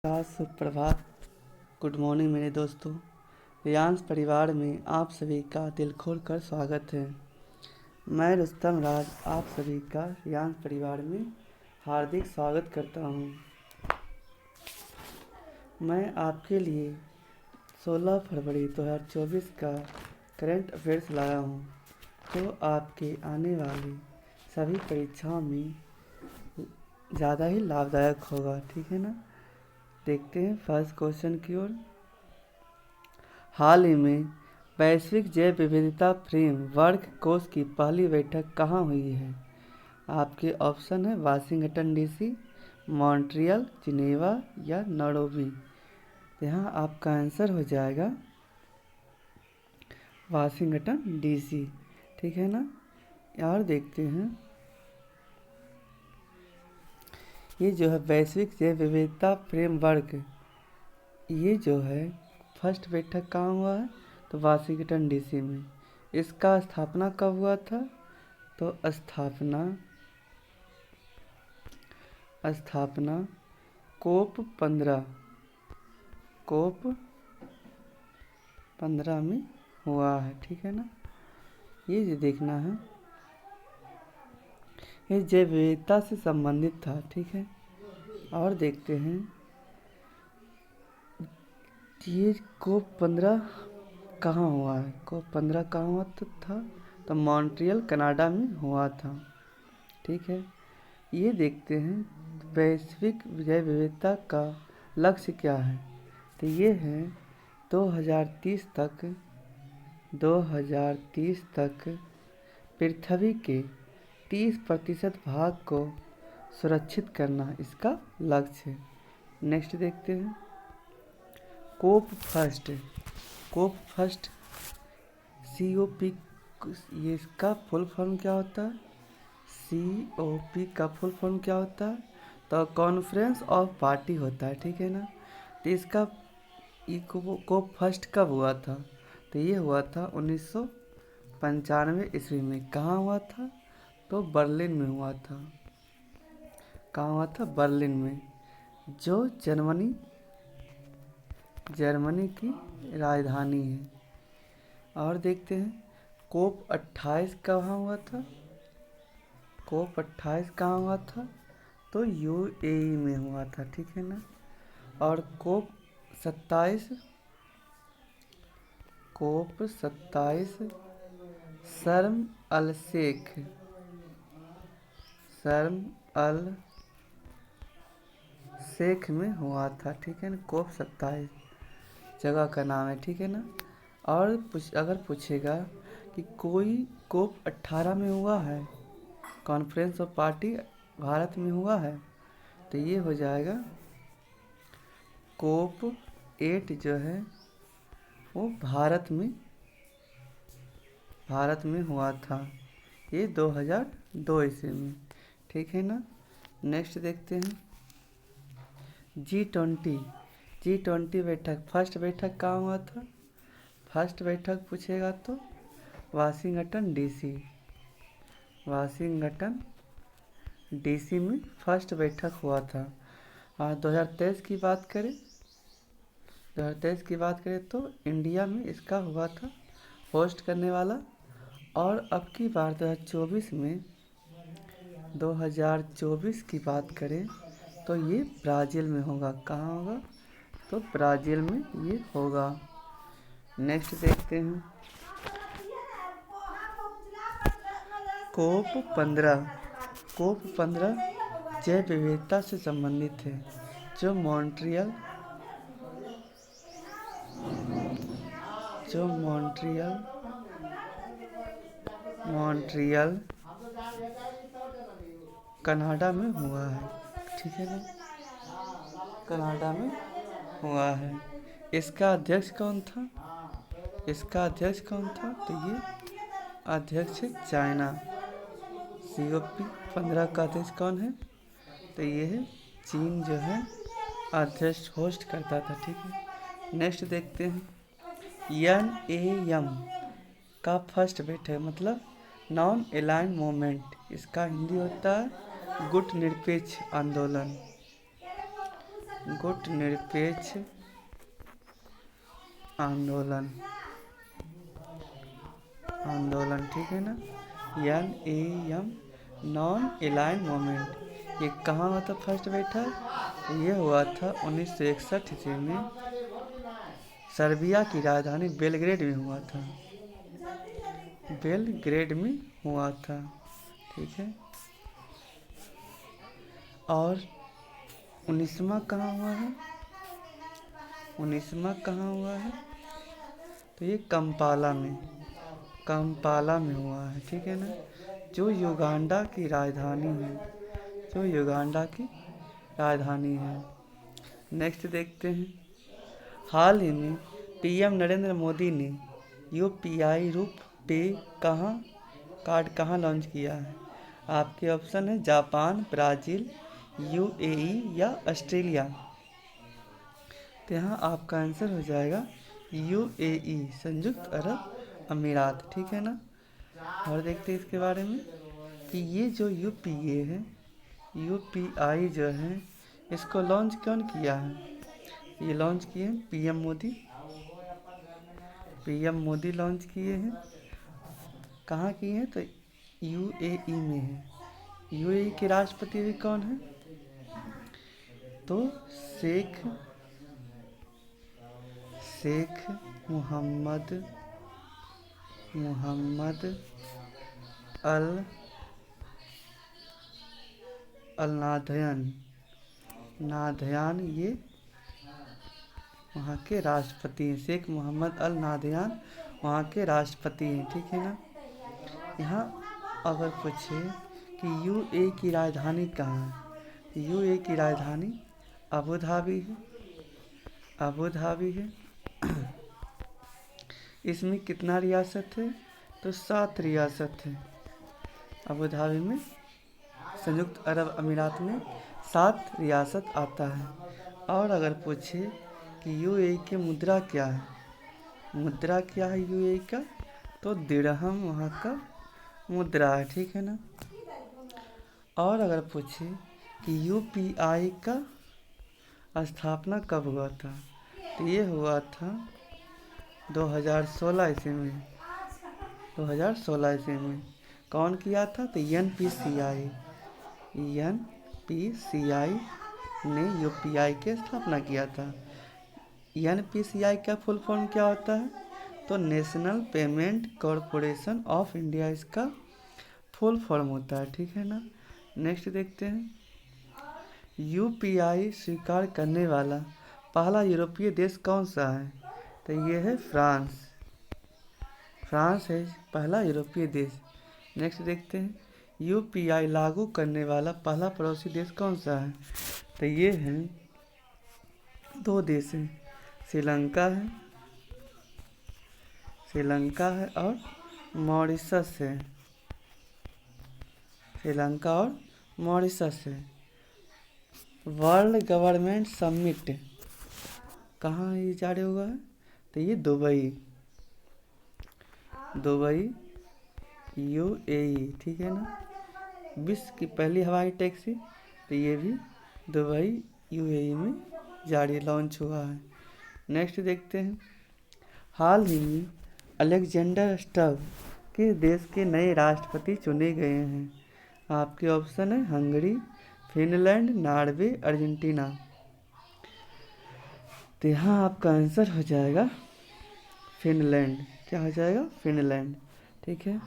सुप्रभात। Good morning मेरे दोस्तों। रियांस परिवार में आप सभी का दिल खोल कर स्वागत है। मैं रुस्तम राज आप सभी का रियांस परिवार में हार्दिक स्वागत करता हूं। मैं आपके लिए 16 फरवरी 2024 का करंट अफेयर्स लाया हूं, जो आपके आने वाली सभी परीक्षाओं में ज़्यादा ही लाभदायक होगा। ठीक है ना। देखते हैं फर्स्ट क्वेश्चन की ओर। हाल ही में वैश्विक जैव विविधता फ्रेमवर्क कोष की पहली बैठक कहाँ हुई है? आपके ऑप्शन है वाशिंगटन डीसी, मॉन्ट्रियल, जिनेवा या नैरोबी। यहाँ आपका आंसर हो जाएगा वाशिंगटन डीसी। ठीक है ना। और देखते हैं, ये जो है वैश्विक जैव विविधता फ्रेमवर्क, ये जो है फर्स्ट बैठक कहाँ हुआ है? तो वाशिंगटन डीसी में। इसका स्थापना कब हुआ था? तो स्थापना कोप 15 में हुआ है। ठीक है ना। ये जो देखना है, ये जैव विविधता से संबंधित था। ठीक है। और देखते हैं, ये कोप 15 कहाँ हुआ है? कोप 15 कहाँ हुआ था? तो मॉन्ट्रियल कनाडा में हुआ था। ठीक है। ये देखते हैं वैश्विक जैव विविधता का लक्ष्य क्या है? तो ये है 2030 तक पृथ्वी के 30% भाग को सुरक्षित करना इसका लक्ष्य है। नेक्स्ट देखते हैं, कोप फर्स्ट COP, ये इसका फुल फॉर्म क्या होता है? COP का फुल फॉर्म क्या होता है? तो कॉन्फ्रेंस ऑफ पार्टी होता है। ठीक है ना। तो इसका कोप फर्स्ट कब हुआ था? तो ये हुआ था 1995 ईस्वी में। कहाँ हुआ था? तो बर्लिन में हुआ था। कहाँ हुआ था? बर्लिन में, जो जर्मनी की राजधानी है। और देखते हैं, कोप 28 कहाँ हुआ था? कोप 28 कहाँ हुआ था? तो UAE में हुआ था। ठीक है ना। और कोप 27 शर्म अल शेख में हुआ था। ठीक है ना। कोप 27 जगह का नाम है। ठीक है ना। और अगर पूछेगा कि कोई कोप 18 में हुआ है, कॉन्फ्रेंस ऑफ पार्टी भारत में हुआ है, तो ये हो जाएगा कोप 8 जो है वो भारत में हुआ था। ये 2002 ईस्वी में। ठीक है ना। नेक्स्ट देखते हैं, G20 बैठक, फर्स्ट बैठक कहाँ हुआ था? फर्स्ट बैठक पूछेगा तो वाशिंगटन डीसी में फर्स्ट बैठक हुआ था। और 2023 की बात करें तो इंडिया में इसका हुआ था होस्ट करने वाला। और अब की बार 2024 की बात करें तो ये ब्राज़ील में होगा। कहाँ होगा? तो ब्राज़ील में ये होगा। नेक्स्ट देखते हैं, कोप 15 जैव विविधता से संबंधित है, जो मॉन्ट्रियल कनाडा में हुआ है। ठीक है ना। कनाडा में हुआ है। इसका अध्यक्ष कौन था? तो ये अध्यक्ष है चाइना। COP 15 का अध्यक्ष कौन है? तो ये है चीन, जो है अध्यक्ष होस्ट करता था। ठीक है। नेक्स्ट देखते हैं, NAM का फर्स्ट बैठक मतलब नॉन अलाइंड मूवमेंट, इसका हिंदी होता है गुट निरपेक्ष आंदोलन। गुट निरपेक्ष आंदोलन, आंदोलन, ठीक है ना। NAM नॉन अलाइंड मूवमेंट, ये कहाँ हुआ था फर्स्ट बैठक? ये हुआ था 1961 ईस्वी में सर्बिया की राजधानी बेलग्रेड में हुआ था, बेलग्रेड में हुआ था, ठीक है। और 19वां कहाँ हुआ है? 19वां कहाँ हुआ है? तो ये कंपाला में, कंपाला में हुआ है, ठीक है ना, जो युगांडा की राजधानी है, जो युगांडा की राजधानी है। नेक्स्ट देखते हैं, हाल ही में PM नरेंद्र मोदी ने UPI रुपे कार्ड कहाँ लॉन्च किया है? आपके ऑप्शन है जापान, ब्राज़ील, UAE या ऑस्ट्रेलिया। तो यहाँ आपका आंसर हो जाएगा UAE, संयुक्त अरब अमीरात, ठीक है ना। और देखते हैं इसके बारे में कि ये जो UPA है, UPI जो है, इसको लॉन्च कौन किया है? ये लॉन्च किए हैं PM Modi, PM Modi launch किए हैं। कहाँ किए हैं? तो UAE में है। UAE के राष्ट्रपति भी कौन है? तो शेख मोहम्मद अल नादयान, ये वहाँ के राष्ट्रपति हैं। शेख मोहम्मद अल नादयान वहाँ के राष्ट्रपति हैं, ठीक है ना। यहाँ अगर पूछे कि UAE की राजधानी कहाँ है, तो UAE की राजधानी अबू धाबी है, अबू धाबी है। इसमें कितना रियासत है? तो 7 रियासत है। अबू धाबी में, संयुक्त अरब अमीरात में 7 रियासत आता है। और अगर पूछे कि UAE की मुद्रा क्या है, मुद्रा क्या है UAE का? तो दिरहम वहाँ का मुद्रा है, ठीक है ना। और अगर पूछे कि UPI का स्थापना कब हुआ था, तो ये हुआ था 2016 ईस्वी में, 2016 ईस्वी में। कौन किया था? तो NPCI ने UPI की स्थापना किया था। NPCI का फुल फॉर्म क्या होता है? तो national payment corporation of India इसका फुल फॉर्म होता है, ठीक है ना। नेक्स्ट देखते हैं, UPI स्वीकार करने वाला पहला यूरोपीय देश कौन सा है? तो ये है फ्रांस, फ्रांस है पहला यूरोपीय देश। नेक्स्ट देखते हैं, UPI लागू करने वाला पहला पड़ोसी देश कौन सा है? तो ये हैं 2 देश हैं, श्रीलंका है और मॉरिशस है, श्रीलंका और मॉरिशस है। वर्ल्ड गवर्नमेंट समिट कहाँ ये जारी हुआ है? तो ये दुबई UAE, ठीक है ना। विश्व की पहली हवाई टैक्सी, तो ये भी दुबई UAE में जारी लॉन्च हुआ है। नेक्स्ट देखते हैं, हाल ही में अलेक्जेंडर स्टब किस देश के नए राष्ट्रपति चुने गए हैं? आपके ऑप्शन है हंगरी, फिनलैंड, नॉर्वे, अर्जेंटीना। तो यहाँ आपका आंसर हो जाएगा फिनलैंड। क्या हो जाएगा? फिनलैंड, ठीक है।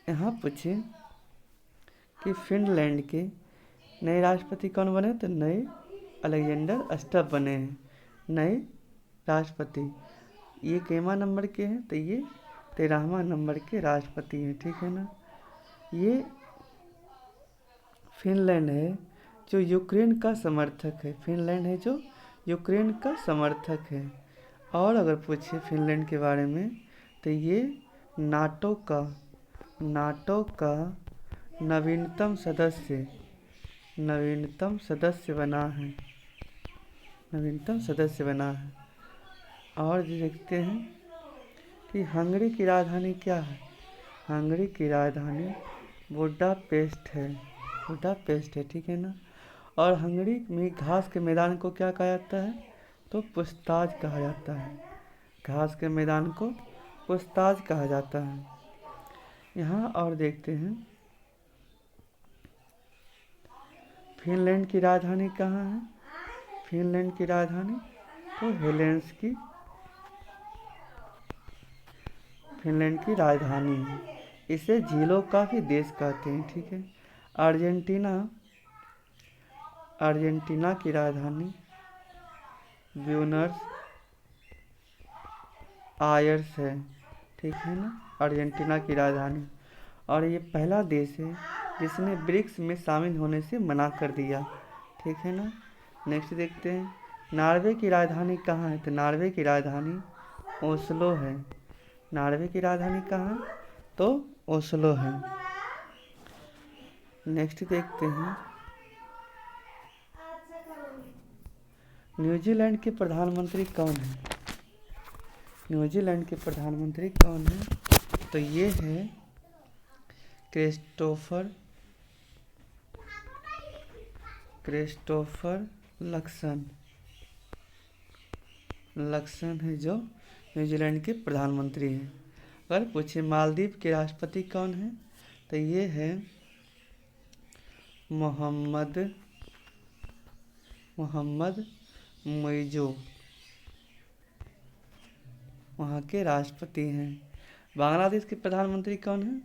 यहाँ पूछे कि फिनलैंड के नए राष्ट्रपति कौन बने? तो नए अलेक्जेंडर स्टब बने हैं नए राष्ट्रपति। ये केमा नंबर के हैं? तो ये 13वां नंबर के राष्ट्रपति हैं, ठीक है ना। ये फिनलैंड है जो यूक्रेन का समर्थक है, फिनलैंड है जो यूक्रेन का समर्थक है। और अगर पूछे फिनलैंड के बारे में, तो ये नाटो का नवीनतम सदस्य बना है। और देखते हैं कि हंगरी की राजधानी क्या है? हंगरी की राजधानी बुडापेस्ट है, ठीक है ना। और हंगरी में घास के मैदान को क्या कहा जाता है? तो पुछताछ कहा जाता है। घास के मैदान को पुछताछ कहा जाता है। यहाँ और देखते हैं, फिनलैंड की राजधानी कहाँ है? फिनलैंड की राजधानी तो हेलेंसिकी फिनलैंड की राजधानी है। इसे झीलों का भी देश कहते हैं, ठीक है। अर्जेंटीना की राजधानी ब्यूनस आयर्स है, ठीक है ना, अर्जेंटीना की राजधानी। और ये पहला देश है जिसने ब्रिक्स में शामिल होने से मना कर दिया, ठीक है ना। नेक्स्ट देखते हैं, नॉर्वे की राजधानी कहाँ है? तो नॉर्वे की राजधानी ओस्लो है। नॉर्वे की राजधानी कहाँ है? तो ओस्लो है। नेक्स्ट देखते हैं, न्यूजीलैंड के प्रधानमंत्री कौन है? न्यूजीलैंड के प्रधानमंत्री कौन है? तो ये है क्रिस्टोफर लक्सन है जो न्यूजीलैंड के प्रधानमंत्री हैं। अगर पूछे मालदीव के राष्ट्रपति कौन है? तो ये है मोहम्मद मुइज़ो, वहाँ के राष्ट्रपति हैं। बांग्लादेश के प्रधानमंत्री कौन है?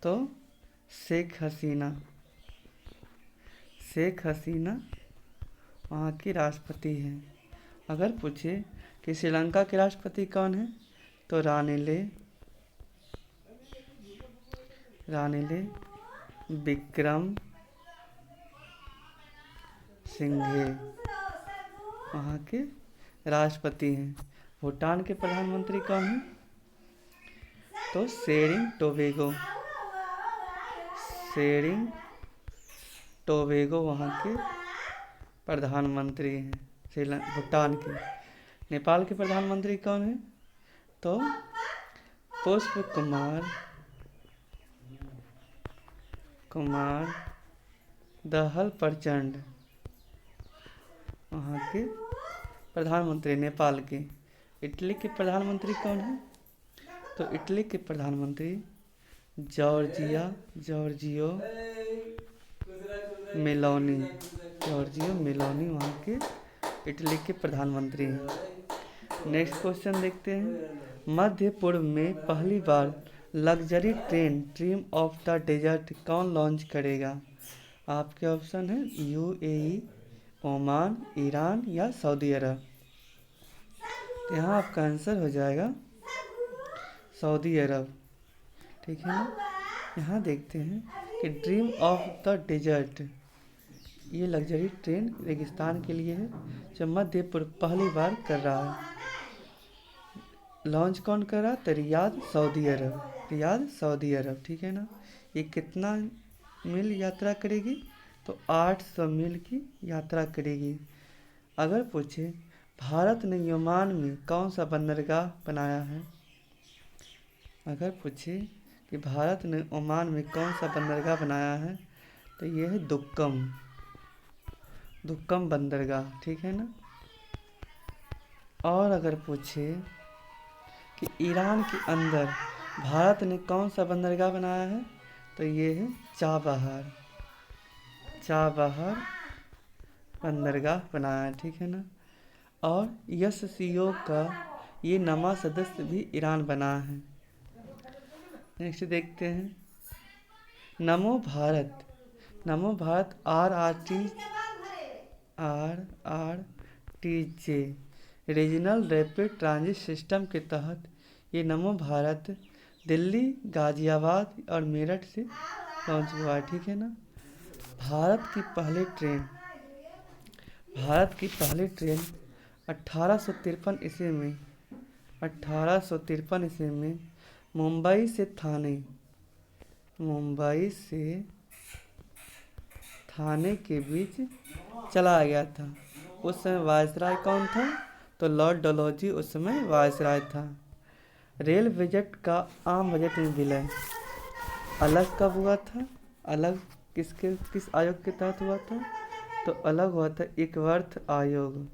तो शेख हसीना वहाँ की राष्ट्रपति हैं। अगर पूछे कि श्रीलंका के राष्ट्रपति कौन है? तो रानिले विक्रम सिंघे वहाँ के राष्ट्रपति हैं। भूटान के प्रधानमंत्री कौन है? तो शेरिंग टोबेगो वहाँ के प्रधानमंत्री हैं भूटान के। नेपाल के प्रधानमंत्री कौन है? तो पुष्प कुमार दहल प्रचंड वहाँ के प्रधानमंत्री नेपाल के। इटली के प्रधानमंत्री कौन है? तो इटली के प्रधानमंत्री जॉर्जियो मेलोनी वहाँ के इटली के प्रधानमंत्री हैं। नेक्स्ट क्वेश्चन देखते हैं, मध्य पूर्व में पहली बार luxury train dream of the desert कौन लॉन्च करेगा? आपके ऑप्शन है यूएई, ओमान, ईरान या सऊदी अरब। तो यहाँ आपका आंसर हो जाएगा सऊदी अरब, ठीक है ना। यहाँ देखते हैं कि ड्रीम ऑफ द डेजर्ट ये लग्जरी ट्रेन रेगिस्तान के लिए है जो मध्य पूर्व पहली बार कर रहा है। लॉन्च कौन कर रहा है? तो रियाद सऊदी अरब, ठीक है ना। ये कितना मील यात्रा करेगी? तो 800 मील की यात्रा करेगी। अगर पूछे भारत ने ओमान में कौन सा बंदरगाह बनाया है? अगर पूछे कि भारत ने ओमान में कौन सा बंदरगाह बनाया है? तो ये है दुक्कम बंदरगाह, ठीक है ना। और अगर पूछे कि ईरान के अंदर भारत ने कौन सा बंदरगाह बनाया है? तो ये है चाबहार बंदरगाह बनाया है, ठीक है ना। और एससीओ का ये नवा सदस्य भी ईरान बना है। नेक्स्ट देखते हैं, नमो Bharat RRTJ regional rapid transit system के तहत ये नमो भारत दिल्ली, गाजियाबाद और मेरठ से लॉन्च हुआ है, ठीक है ना। भारत की पहली ट्रेन 1853 ईस्वी में मुंबई से थाने के बीच चला गया था। उस समय वायसराय कौन था? तो लॉर्ड डलहौजी उस समय वायसराय था। रेल बजट का आम बजट में विलय अलग कब हुआ था? अलग किस आयोग के तहत हुआ था? तो अलग हुआ था एकवर्थ आयोग।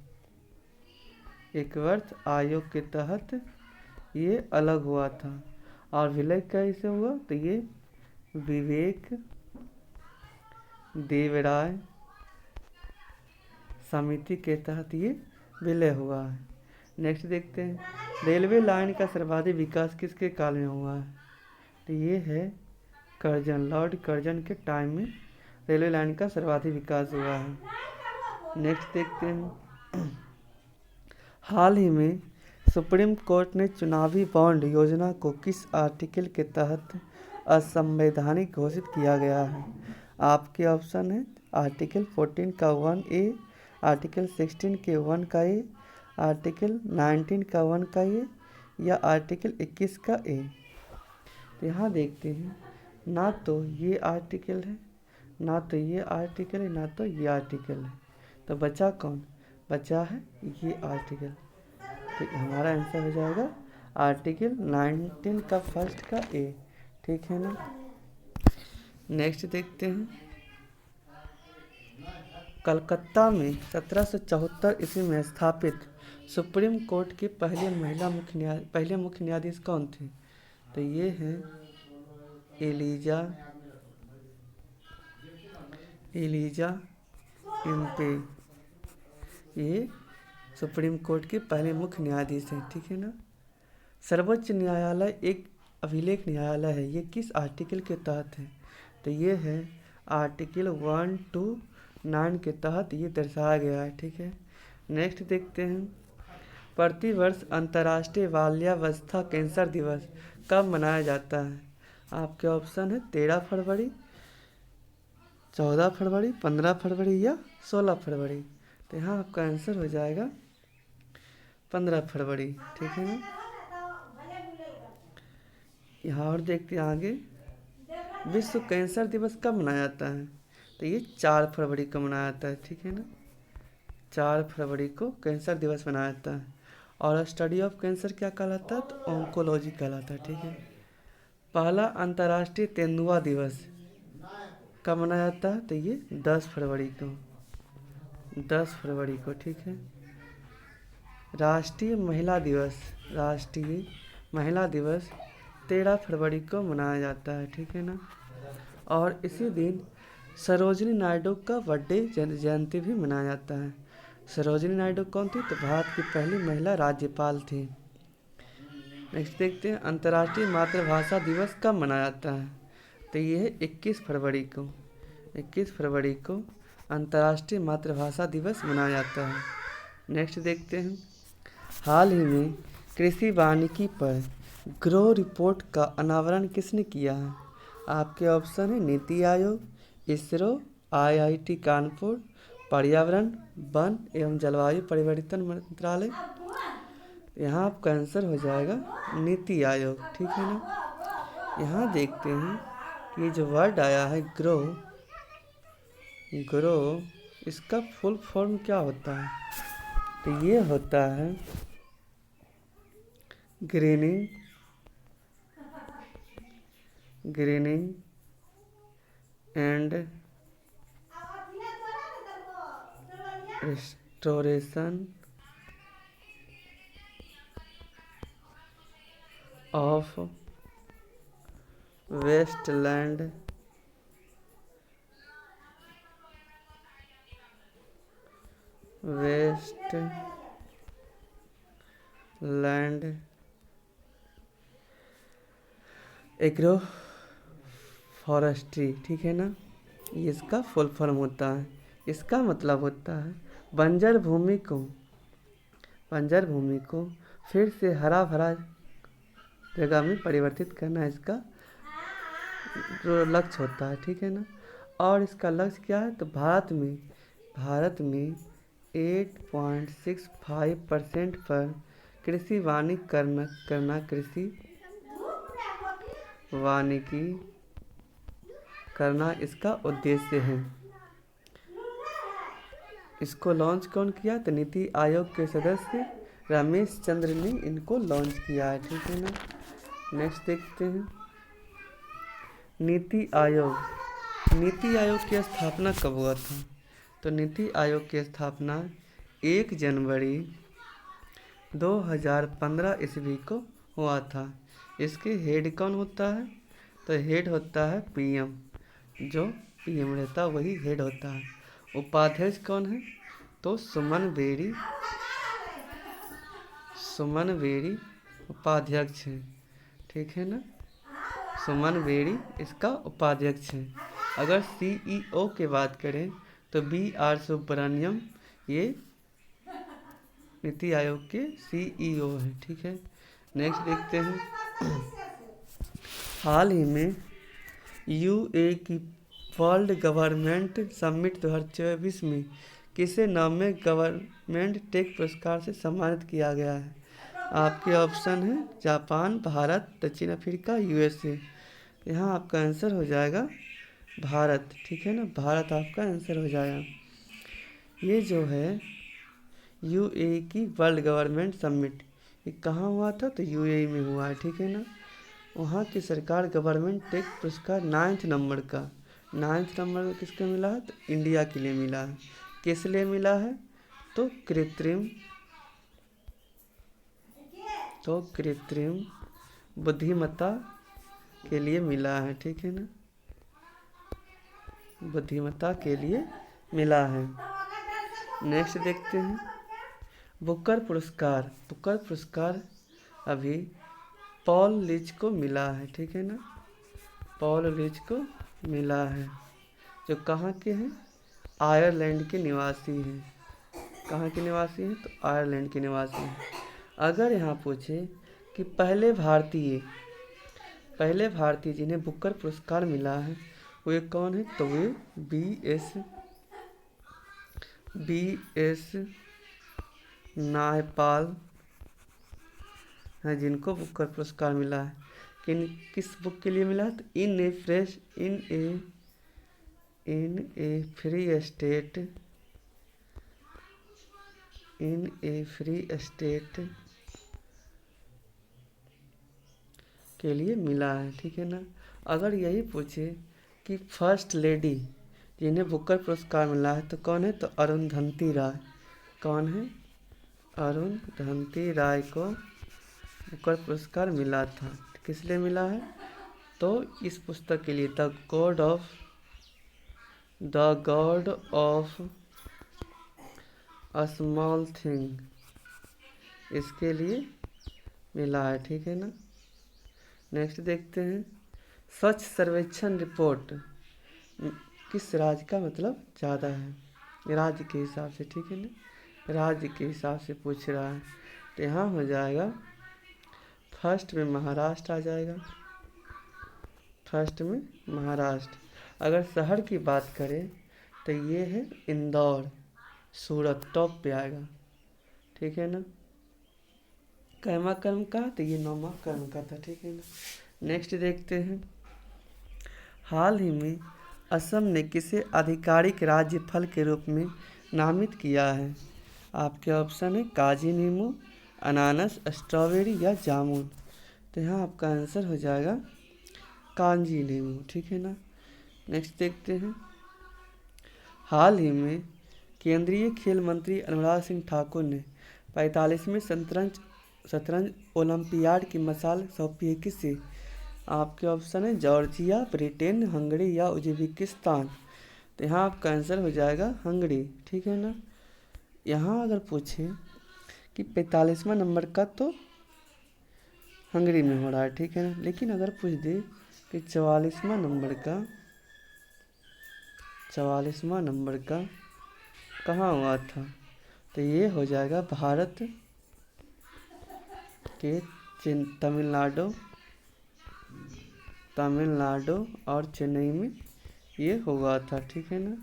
एकवर्थ आयोग के तहत ये अलग हुआ था। और विलय कैसे हुआ, तो ये विवेक देवराय समिति के तहत ये विलय हुआ है। नेक्स्ट देखते हैं, रेलवे लाइन का सर्वाधिक विकास किसके काल में हुआ है, तो ये है कर्जन, लॉर्ड कर्जन के टाइम में रेलवे लाइन का सर्वाधिक विकास हुआ है। नेक्स्ट देखते हैं, हाल ही में सुप्रीम कोर्ट ने चुनावी बॉन्ड योजना को किस आर्टिकल के तहत असंवैधानिक घोषित किया गया है। आपके ऑप्शन है आर्टिकल 14 का 1A, आर्टिकल 16 के 1 का ए, आर्टिकल 19 का 1 का ए, या आर्टिकल 21 का ए। तो यहाँ देखते हैं, ना तो ये आर्टिकल है, ना तो ये आर्टिकल है, ना तो ये आर्टिकल है। तो बचा कौन, बचा है ये आर्टिकल। तो हमारा आंसर हो जाएगा आर्टिकल 19 का फर्स्ट का ए। ठीक है ना। नेक्स्ट देखते हैं, कलकत्ता में 1774 ईस्वी में स्थापित सुप्रीम कोर्ट के पहले मुख्य न्यायाधीश कौन थे, तो ये हैं एलिजा इम्पे। ये सुप्रीम कोर्ट के पहले मुख्य न्यायाधीश हैं। ठीक है ना। सर्वोच्च न्यायालय एक अभिलेख न्यायालय है, ये किस आर्टिकल के तहत है, तो ये है आर्टिकल 129 के तहत ये दर्शाया गया है। ठीक है। नेक्स्ट देखते हैं, प्रतिवर्ष अंतर्राष्ट्रीय बाल्यावस्था कैंसर दिवस कब मनाया जाता है। आपके ऑप्शन है 13 फरवरी, 14 फरवरी, 15 फरवरी या 16 फरवरी। तो यहाँ आपका आंसर हो जाएगा 15 फरवरी। ठीक है ना। यहाँ और देखते हैं आगे, विश्व कैंसर दिवस कब मनाया जाता है, तो ये 4 फरवरी को मनाया जाता है। ठीक है ना। 4 फरवरी को कैंसर दिवस मनाया जाता है। और स्टडी ऑफ कैंसर क्या कहलाता है, तो ऑन्कोलॉजी कहलाता है। ठीक है। पहला अंतर्राष्ट्रीय तेंदुआ दिवस कब मनाया जाता है, तो ये 10 फरवरी को, 10 फरवरी को। ठीक है। राष्ट्रीय महिला दिवस 13 फरवरी को मनाया जाता है। ठीक है ना। और इसी दिन सरोजिनी नायडू का बर्थडे जयंती भी मनाया जाता है। सरोजिनी नायडू कौन थी, तो भारत की पहली महिला राज्यपाल थी। नेक्स्ट देखते हैं, अंतर्राष्ट्रीय मातृभाषा दिवस कब मनाया जाता है, तो ये है 21 फरवरी को। 21 फरवरी को अंतर्राष्ट्रीय मातृभाषा दिवस मनाया जाता है। नेक्स्ट देखते हैं, हाल ही में कृषि वानिकी पर ग्रो रिपोर्ट का अनावरण किसने किया है। आपके ऑप्शन है नीति आयोग, इसरो, IIT कानपुर, पर्यावरण, वन एवं जलवायु परिवर्तन मंत्रालय। यहाँ आपका आंसर हो जाएगा नीति आयोग। ठीक है ना। यहाँ देखते हैं कि ये जो वर्ड आया है ग्रो, इसका फुल फॉर्म क्या होता है, तो ये होता है greening and restoration of wasteland agro forestry. ठीक है ना। ये इसका फुल फॉर्म होता है। इसका मतलब होता है बंजर भूमि को फिर से हरा भरा जगह में परिवर्तित करना इसका जो लक्ष्य होता है। ठीक है ना। और इसका लक्ष्य क्या है, तो भारत में 8.65% पर कृषि वानिकी करना इसका उद्देश्य है। इसको लॉन्च कौन किया, तो नीति आयोग के सदस्य रमेश चंद्र ने इनको लॉन्च किया है। ठीक है ना। नेक्स्ट देखते हैं, नीति आयोग की स्थापना कब हुआ था, तो नीति आयोग की स्थापना 1 जनवरी 2015 ईस्वी को हुआ था। इसके हेड कौन होता है? तो हेड होता है पीएम। जो पीएम रहता है वही हेड होता है। उपाध्यक्ष कौन है? तो सुमन बेरी उपाध्यक्ष है, ठीक है ना। सुमन बेरी इसका उपाध्यक्ष है। अगर सीईओ की बात करें तो BR सुब्रमण्यम ये नीति आयोग के सीईओ है, ठीक है। नेक्स्ट देखते हैं। हाल ही में यूए की वर्ल्ड गवर्नमेंट समिट 2024 में किसे नामे गवर्नमेंट टेक पुरस्कार से सम्मानित किया गया है? आपके ऑप्शन है जापान, भारत, दक्षिण अफ्रीका, यूएसए। यहाँ आपका आंसर हो जाएगा भारत, ठीक है ना। भारत आपका आंसर हो जाएगा। ये जो है यूएई की वर्ल्ड गवर्नमेंट समिट, ये कहाँ हुआ था? तो यूएई में हुआ है, ठीक है ना। वहाँ की सरकार गवर्नमेंट टेक पुरस्कार 9 नंबर का 9 नंबर किसको मिला है? तो इंडिया के लिए मिला है। किस लिए मिला है? तो कृत्रिम बुद्धिमत्ता के लिए मिला है, ठीक है ना। बुद्धिमत्ता के लिए मिला है। नेक्स्ट देखते हैं। बुकर पुरस्कार अभी पॉल लीच को मिला है, ठीक है ना। पॉल लीच को मिला है, जो कहाँ के हैं? आयरलैंड के निवासी हैं। कहाँ के निवासी हैं? तो आयरलैंड के निवासी हैं। अगर यहाँ पूछे कि पहले भारतीय जिन्हें बुकर पुरस्कार मिला है वो कौन है? तो वे बी एस नायपाल हैं, जिनको बुकर पुरस्कार मिला है। किस बुक के लिए मिला है? तो इन ए फ्री स्टेट के लिए मिला है, ठीक है ना। अगर यही पूछे कि फर्स्ट लेडी जिन्हें बुकर पुरस्कार मिला है तो कौन है? तो अरुंधति राय। कौन है? अरुंधति राय को बुकर पुरस्कार मिला था। किस लिए मिला है? तो इस पुस्तक के लिए the God of a small thing, इसके लिए मिला है, ठीक है ना। नेक्स्ट देखते हैं। स्वच्छ सर्वेक्षण रिपोर्ट किस राज्य का मतलब ज़्यादा है? राज्य के हिसाब से, ठीक है ना। राज्य के हिसाब से पूछ रहा है तो यहाँ हो जाएगा फर्स्ट में महाराष्ट्र आ जाएगा। अगर शहर की बात करें तो ये है इंदौर, सूरत टॉप पे आएगा, ठीक है ना। कैमा कर्म का तो ये 9वां कर्म का था, ठीक है ना। नेक्स्ट देखते हैं। हाल ही में असम ने किसे आधिकारिक राज्य फल के रूप में नामित किया है? आपके ऑप्शन है काजी नींबू, अनानास, स्ट्रॉबेरी या जामुन। तो यहाँ आपका आंसर हो जाएगा कांजी नींबू, ठीक है ना। नेक्स्ट देखते हैं। हाल ही में केंद्रीय खेल मंत्री अनुराग सिंह ठाकुर ने 45वें शतरंज ओलंपियाड की मशाल सौंपी है किसे? आपके ऑप्शन है जॉर्जिया, ब्रिटेन, हंगरी या उज्बेकिस्तान। तो यहाँ आपका आंसर हो जाएगा हंगरी, ठीक है ना। यहाँ अगर पूछे कि 45वां नंबर का तो हंगरी में हो रहा है, ठीक है ना। लेकिन अगर पूछ दे कि 44वां नंबर का कहाँ हुआ था तो ये हो जाएगा भारत के तमिलनाडु और चेन्नई में ये हुआ था, ठीक है ना।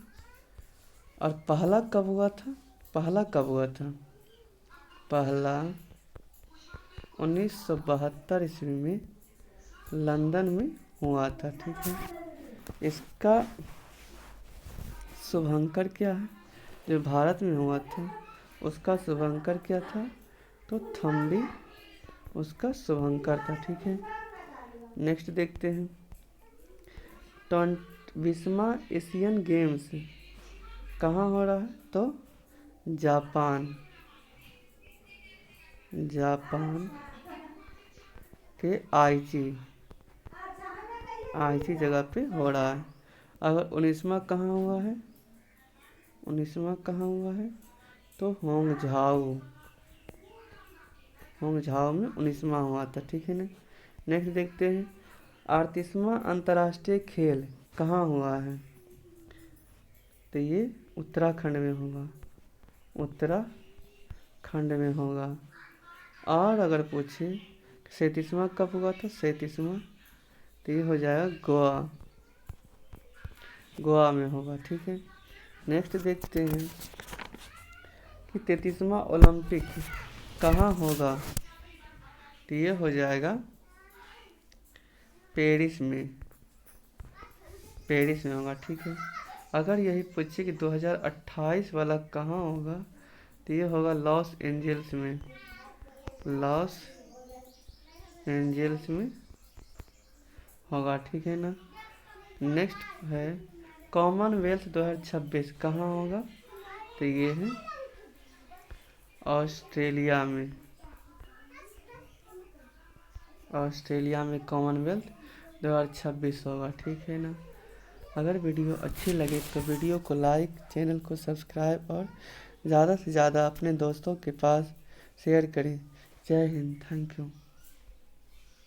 और पहला कब हुआ था? पहला 1972 ईस्वी में लंदन में हुआ था, ठीक है। इसका शुभंकर क्या है? जो भारत में हुआ था उसका शुभंकर क्या था? तो थम्बी उसका शुभंकर था, ठीक है। नेक्स्ट देखते हैं। 20वां एशियन गेम्स कहाँ हो रहा है? तो जापान, जापान के आईची जगह पे हो रहा है। अगर 19वां कहाँ हुआ है? 19वां कहाँ हुआ है? तो होंगझाओ, होंगझाओ में 19वां हुआ था, ठीक है ना। नेक्स्ट देखते हैं, 38वां अंतर्राष्ट्रीय खेल कहाँ हुआ है? तो ये उत्तराखंड में होगा, उत्तराखंड में होगा। और अगर पूछे 37वां कब हुआ था? 37वां तो ये हो जाएगा गोवा, गोवा में होगा, ठीक है। नेक्स्ट देखते हैं कि 33वां ओलंपिक कहाँ होगा? तो ये हो जाएगा पेरिस में, पेरिस में होगा, ठीक है। अगर यही पूछे कि 2028 वाला कहाँ होगा? तो ये होगा लॉस एंजल्स में, लॉस एंजल्स में होगा, ठीक है ना। नेक्स्ट है कॉमनवेल्थ 2026 कहाँ होगा? तो ये है ऑस्ट्रेलिया में, ऑस्ट्रेलिया में कॉमनवेल्थ 2026 होगा, ठीक है ना। अगर वीडियो अच्छी लगे तो वीडियो को लाइक, चैनल को सब्सक्राइब और ज़्यादा से ज़्यादा अपने दोस्तों के पास शेयर करें। जय हिंद, थैंक यू।